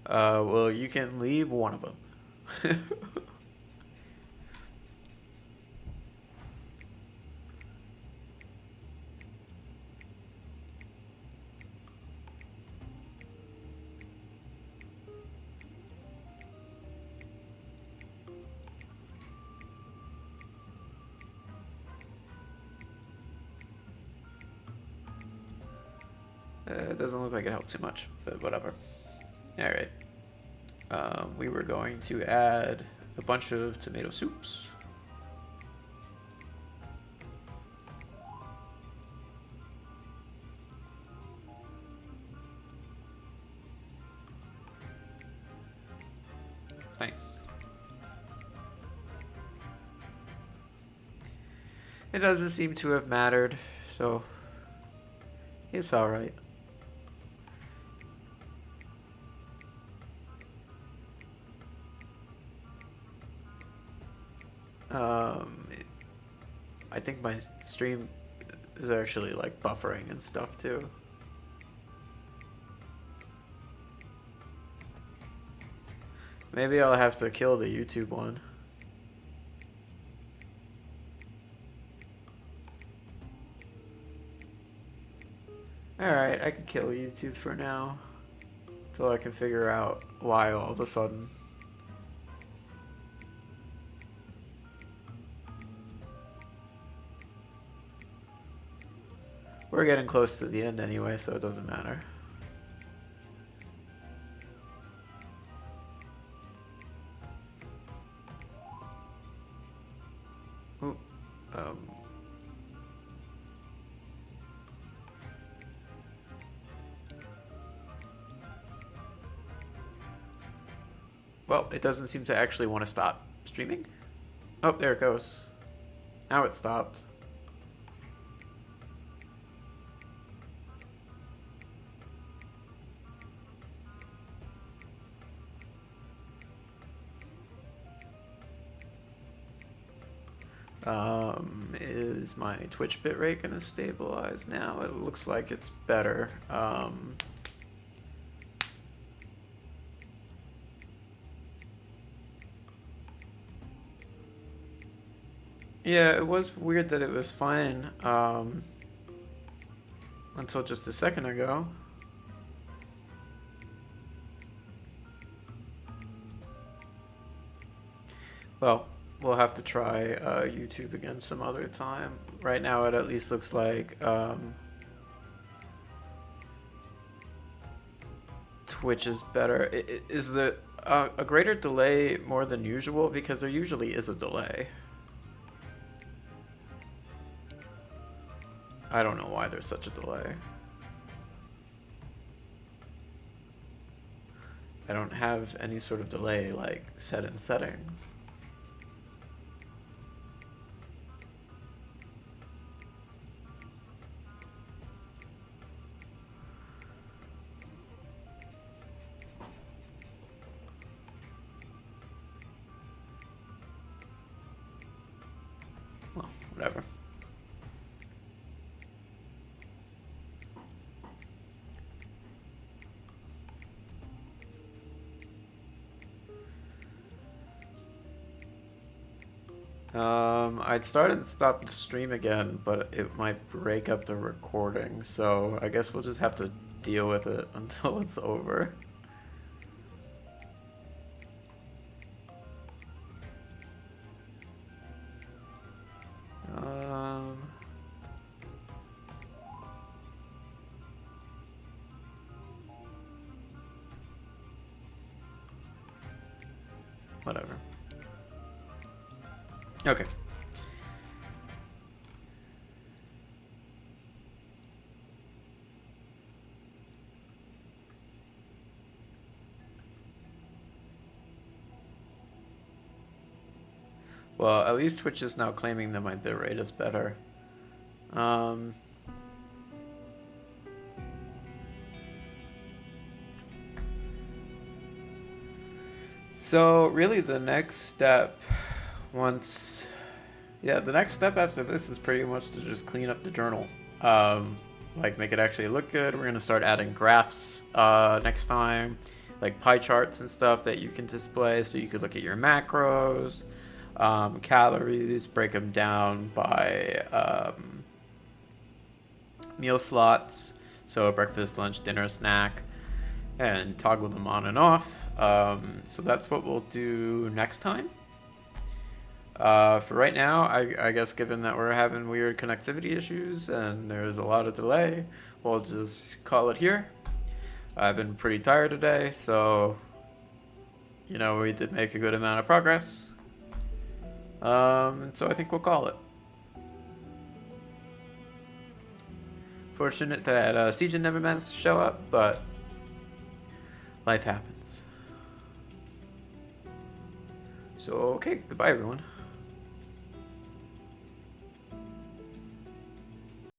Well, you can leave one of them. It doesn't look like it helped too much, but whatever. Alright. We were going to add a bunch of tomato soups. Nice. It doesn't seem to have mattered, so it's alright. I think my stream is actually like buffering and stuff too. Maybe I'll have to kill the YouTube one. Alright, I can kill YouTube for now. Until I can figure out why all of a sudden. We're getting close to the end anyway, so it doesn't matter. Well, it doesn't seem to actually want to stop streaming. Oh, there it goes. Now it stopped. Is my Twitch bitrate gonna stabilize now? It looks like it's better. Yeah, it was weird that it was fine until just a second ago. Well, we'll have to try YouTube again some other time. Right now, it at least looks like Twitch is better. Is it a greater delay more than usual? Because there usually is a delay. I don't know why there's such a delay. I don't have any sort of delay like set in settings. Well, whatever. I'd start and stop the stream again, but it might break up the recording, so I guess we'll just have to deal with it until it's over. Whatever. Okay. Well, at least Twitch is now claiming that my bitrate is better. So really the next step the next step after this is pretty much to just clean up the journal. Like make it actually look good. We're gonna start adding graphs next time, like pie charts and stuff that you can display so you could look at your macros, calories, break them down by meal slots, so breakfast, lunch, dinner, snack, and toggle them on and off. So that's what we'll do next time. For right now, I guess given that we're having weird connectivity issues and there's a lot of delay, we'll just call it here. I've been pretty tired today, so we did make a good amount of progress. So I think we'll call it. Fortunate that Siegen never managed to show up, but life happens. So, okay, goodbye everyone.